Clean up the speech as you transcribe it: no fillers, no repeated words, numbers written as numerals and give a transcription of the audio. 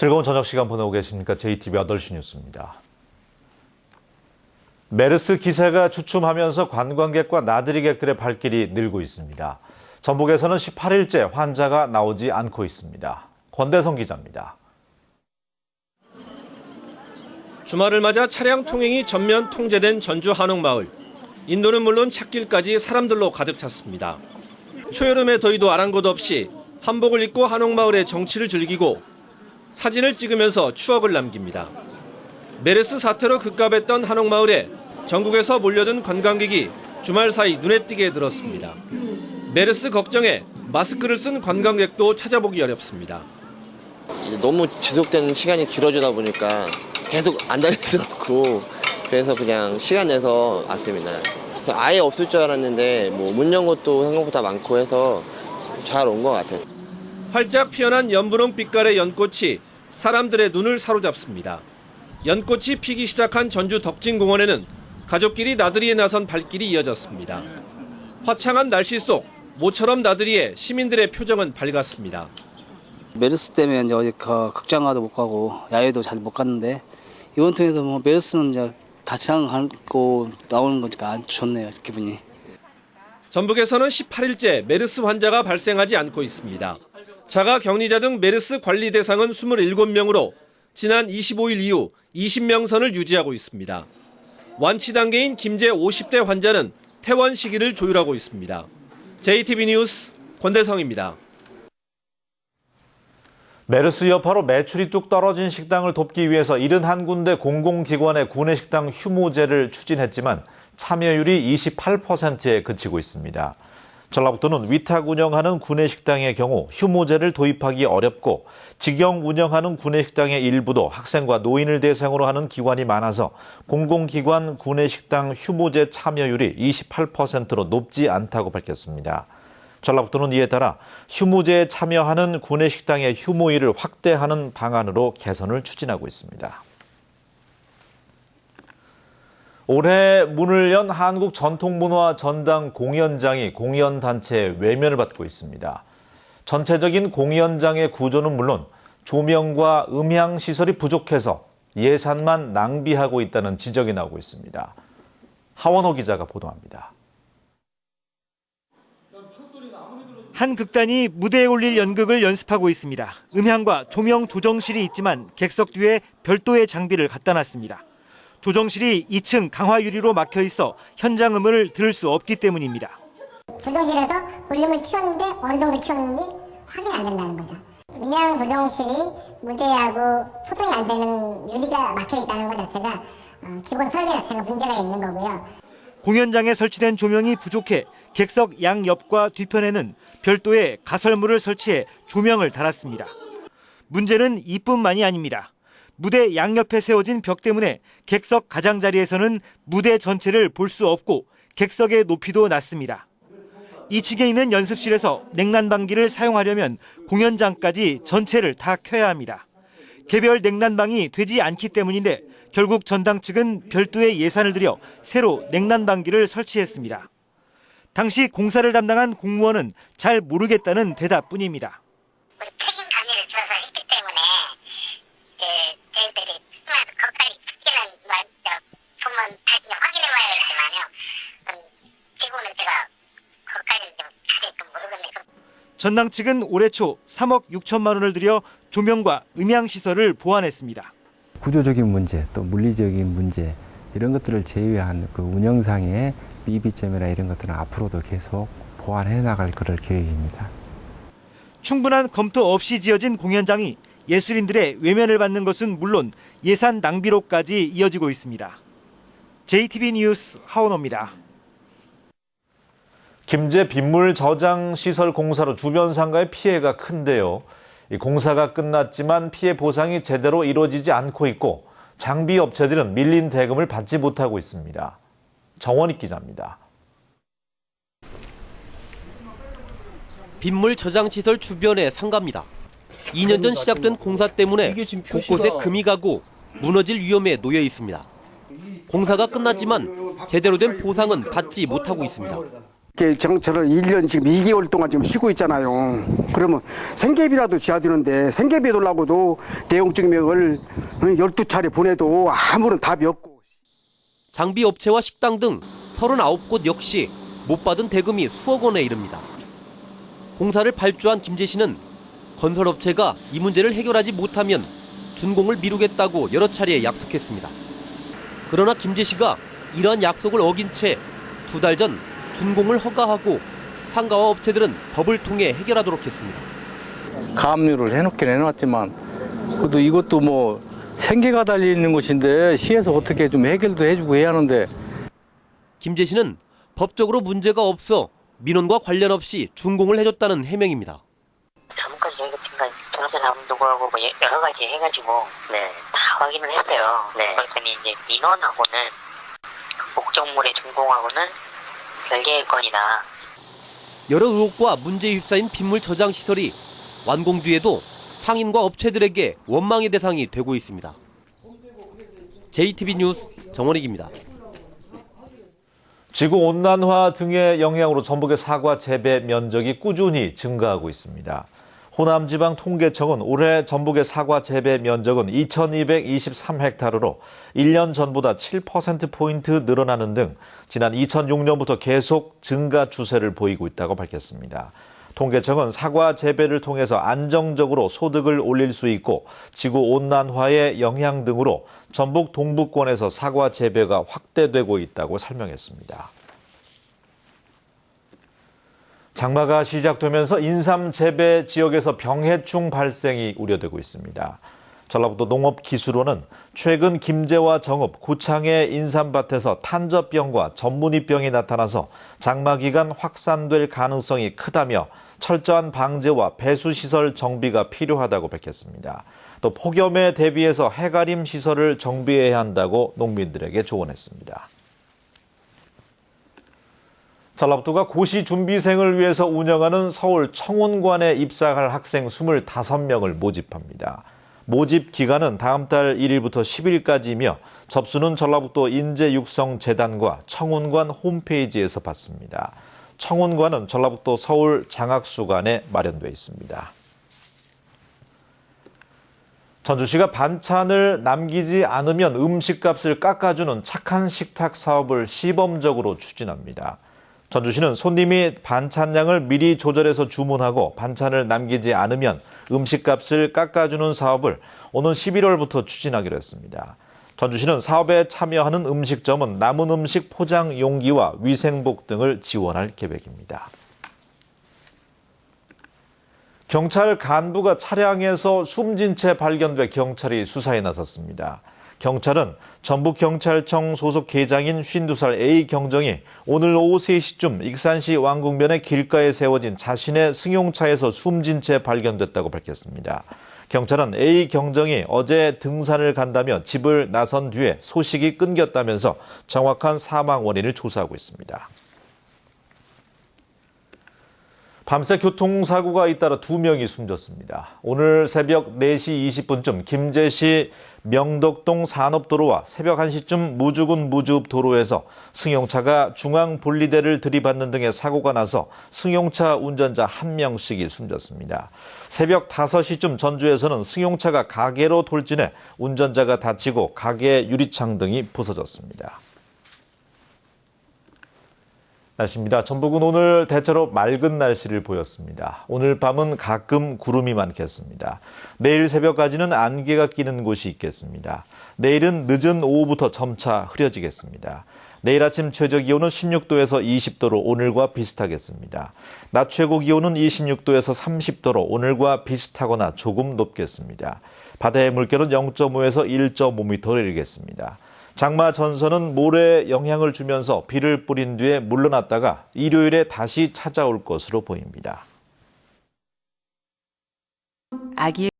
즐거운 저녁 시간 보내고 계십니까? JTBC 8시 뉴스입니다. 메르스 기세가 주춤하면서 관광객과 나들이객들의 발길이 늘고 있습니다. 전북에서는 18일째 환자가 나오지 않고 있습니다. 권대성 기자입니다. 주말을 맞아 차량 통행이 전면 통제된 전주 한옥마을. 인도는 물론 찾길까지 사람들로 가득 찼습니다. 초여름의 더위도 아랑곳 없이 한복을 입고 한옥마을의 정취를 즐기고 사진을 찍으면서 추억을 남깁니다. 메르스 사태로 급갑했던 한옥마을에 전국에서 몰려든 관광객이 주말 사이 눈에 띄게 늘었습니다. 메르스 걱정에 마스크를 쓴 관광객도 찾아보기 어렵습니다. 너무 지속되는 시간이 길어지다 보니까 계속 안 다닐 수 없고 그래서 그냥 시간 내서 왔습니다. 아예 없을 줄 알았는데 문 연 것도 생각보다 많고 해서 잘 온 것 같아요. 활짝 피어난 연분홍 빛깔의 연꽃이 사람들의 눈을 사로잡습니다. 연꽃이 피기 시작한 전주 덕진공원에는 가족끼리 나들이에 나선 발길이 이어졌습니다. 화창한 날씨 속 모처럼 나들이에 시민들의 표정은 밝았습니다. 메르스 때문에 이제 어디 극장가도 못 가고 야외도 잘 못 갔는데 이번 통해서 메르스는 이제 다 지나가고 나오는 거니까 아주 좋네요, 기분이. 전북에서는 18일째 메르스 환자가 발생하지 않고 있습니다. 자가 격리자 등 메르스 관리 대상은 27명으로 지난 25일 이후 20명 선을 유지하고 있습니다. 완치 단계인 김제 50대 환자는 퇴원 시기를 조율하고 있습니다. JTBC 뉴스 권대성입니다. 메르스 여파로 매출이 뚝 떨어진 식당을 돕기 위해서 71군데 공공기관의 구내식당 휴무제를 추진했지만 참여율이 28%에 그치고 있습니다. 전라북도는 위탁 운영하는 구내식당의 경우 휴무제를 도입하기 어렵고 직영 운영하는 구내식당의 일부도 학생과 노인을 대상으로 하는 기관이 많아서 공공기관 구내식당 휴무제 참여율이 28%로 높지 않다고 밝혔습니다. 전라북도는 이에 따라 휴무제에 참여하는 구내식당의 휴무일을 확대하는 방안으로 개선을 추진하고 있습니다. 올해 문을 연 한국전통문화전당 공연장이 공연단체의 외면을 받고 있습니다. 전체적인 공연장의 구조는 물론 조명과 음향시설이 부족해서 예산만 낭비하고 있다는 지적이 나오고 있습니다. 하원호 기자가 보도합니다. 한 극단이 무대에 올릴 연극을 연습하고 있습니다. 음향과 조명 조정실이 있지만 객석 뒤에 별도의 장비를 갖다 놨습니다. 조정실이 2층 강화 유리로 막혀 있어 현장 음을 들을 수 없기 때문입니다. 조정실에서 볼륨을 키웠는데 어느 정도 키웠는지 확인이 안 된다는 거죠. 음향 조정실이 무대하고 소통이 안 되는 유리가 막혀 있다는 것 자체가 기본 설계 자체가 문제가 있는 거고요. 공연장에 설치된 조명이 부족해 객석 양옆과 뒤편에는 별도의 가설물을 설치해 조명을 달았습니다. 문제는 이뿐만이 아닙니다. 무대 양옆에 세워진 벽 때문에 객석 가장자리에서는 무대 전체를 볼 수 없고 객석의 높이도 낮습니다. 2층에 있는 연습실에서 냉난방기를 사용하려면 공연장까지 전체를 다 켜야 합니다. 개별 냉난방이 되지 않기 때문인데 결국 전당 측은 별도의 예산을 들여 새로 냉난방기를 설치했습니다. 당시 공사를 담당한 공무원은 잘 모르겠다는 대답뿐입니다. 책임 관리를 줘서 했기 때문에 저희들이 거기까지 기계는 보면 다시 확인해봐야 되지만요. 지금은 제가 거기까지 좀 자세히 모르겠네요. 전당 측은 올해 초 3억 6천만 원을 들여 조명과 음향 시설을 보완했습니다. 구조적인 문제, 또 물리적인 문제 이런 것들을 제외한 그 운영상의 미비점이나 이런 것들은 앞으로도 계속 보완해 나갈 그럴 계획입니다. 충분한 검토 없이 지어진 공연장이 예술인들의 외면을 받는 것은 물론 예산 낭비로까지 이어지고 있습니다. JTBC 뉴스 하원호입니다. 김제 빗물 저장 시설 공사로 주변 상가의 피해가 큰데요. 이 공사가 끝났지만 피해 보상이 제대로 이루어지지 않고 있고 장비 업체들은 밀린 대금을 받지 못하고 있습니다. 정원익 기자입니다. 빗물 저장시설 주변의 상가입니다. 2년 전 시작된 공사 때문에 곳곳에 금이 가고 무너질 위험에 놓여 있습니다. 공사가 끝났지만 제대로 된 보상은 받지 못하고 있습니다. 저를 1년 지금 2개월 동안 지금 쉬고 있잖아요. 그러면 생계비라도 줘야 되는데 생계비 달라고도 대용증명을 12차례 보내도 아무런 답이 없고. 장비 업체와 식당 등 39곳 역시 못 받은 대금이 수억 원에 이릅니다. 공사를 발주한 김재 씨는 건설업체가 이 문제를 해결하지 못하면 준공을 미루겠다고 여러 차례 약속했습니다. 그러나 김재 씨가 이러한 약속을 어긴 채 2달 전 준공을 허가하고 상가와 업체들은 법을 통해 해결하도록 했습니다. 가압류를 해놓긴 해놨지만 그래도 이것도 뭐 생계가 달려있는 것인데 시에서 어떻게 좀 해결도 해주고 해야 하는데. 김재 씨는 법적으로 문제가 없어 민원과 관련 없이 준공을 해줬다는 해명입니다. 자문까지 저희가 전세 자문도구하고 뭐 여러 가지 해가지고 다 확인을 했어요. 그랬더니 이제 민원하고는 목적물의 준공하고는 별개의 건이다. 여러 의혹과 문제에 휩싸인 빗물 저장 시설이 완공 뒤에도 상인과 업체들에게 원망의 대상이 되고 있습니다. JTB 뉴스 정원익입니다. 지구온난화 등의 영향으로 전북의 사과 재배 면적이 꾸준히 증가하고 있습니다. 호남지방통계청은 올해 전북의 사과 재배 면적은 2,223헥타르로 1년 전보다 7%포인트 늘어나는 등 지난 2006년부터 계속 증가 추세를 보이고 있다고 밝혔습니다. 통계청은 사과 재배를 통해서 안정적으로 소득을 올릴 수 있고 지구온난화의 영향 등으로 전북 동부권에서 사과 재배가 확대되고 있다고 설명했습니다. 장마가 시작되면서 인삼 재배 지역에서 병해충 발생이 우려되고 있습니다. 전라북도 농업기술원은 최근 김제와 정읍, 구창의 인삼밭에서 탄저병과 전무니병이 나타나서 장마 기간 확산될 가능성이 크다며 철저한 방제와 배수시설 정비가 필요하다고 밝혔습니다. 또 폭염에 대비해서 해가림 시설을 정비해야 한다고 농민들에게 조언했습니다. 전라북도가 고시 준비생을 위해서 운영하는 서울 청운관에 입사할 학생 25명을 모집합니다. 모집 기간은 다음 달 1일부터 10일까지이며 접수는 전라북도 인재육성재단과 청운관 홈페이지에서 받습니다. 청운관은 전라북도 서울 장학수관에 마련되어 있습니다. 전주시가 반찬을 남기지 않으면 음식값을 깎아주는 착한 식탁 사업을 시범적으로 추진합니다. 전주시는 손님이 반찬량을 미리 조절해서 주문하고 반찬을 남기지 않으면 음식값을 깎아주는 사업을 오는 11월부터 추진하기로 했습니다. 전주시는 사업에 참여하는 음식점은 남은 음식 포장 용기와 위생복 등을 지원할 계획입니다. 경찰 간부가 차량에서 숨진 채 발견돼 경찰이 수사에 나섰습니다. 경찰은 전북경찰청 소속 계장인 52살 A 경정이 오늘 오후 3시쯤 익산시 왕궁변의 길가에 세워진 자신의 승용차에서 숨진 채 발견됐다고 밝혔습니다. 경찰은 A 경정이 어제 등산을 간다며 집을 나선 뒤에 소식이 끊겼다면서 정확한 사망 원인을 조사하고 있습니다. 밤새 교통사고가 잇따라 2명이 숨졌습니다. 오늘 새벽 4시 20분쯤 김제시 명덕동 산업도로와 새벽 1시쯤 무주군 무주읍도로에서 승용차가 중앙분리대를 들이받는 등의 사고가 나서 승용차 운전자 1명씩이 숨졌습니다. 새벽 5시쯤 전주에서는 승용차가 가게로 돌진해 운전자가 다치고 가게 유리창 등이 부서졌습니다. 날씨입니다. 전북은 오늘 대체로 맑은 날씨를 보였습니다. 오늘 밤은 가끔 구름이 많겠습니다. 내일 새벽까지는 안개가 끼는 곳이 있겠습니다. 내일은 늦은 오후부터 점차 흐려지겠습니다. 내일 아침 최저 기온은 16도에서 20도로 오늘과 비슷하겠습니다. 낮 최고 기온은 26도에서 30도로 오늘과 비슷하거나 조금 높겠습니다. 바다의 물결은 0.5에서 1.5m를 일겠습니다. 장마 전선은 모레 영향을 주면서 비를 뿌린 뒤에 물러났다가 일요일에 다시 찾아올 것으로 보입니다. 아기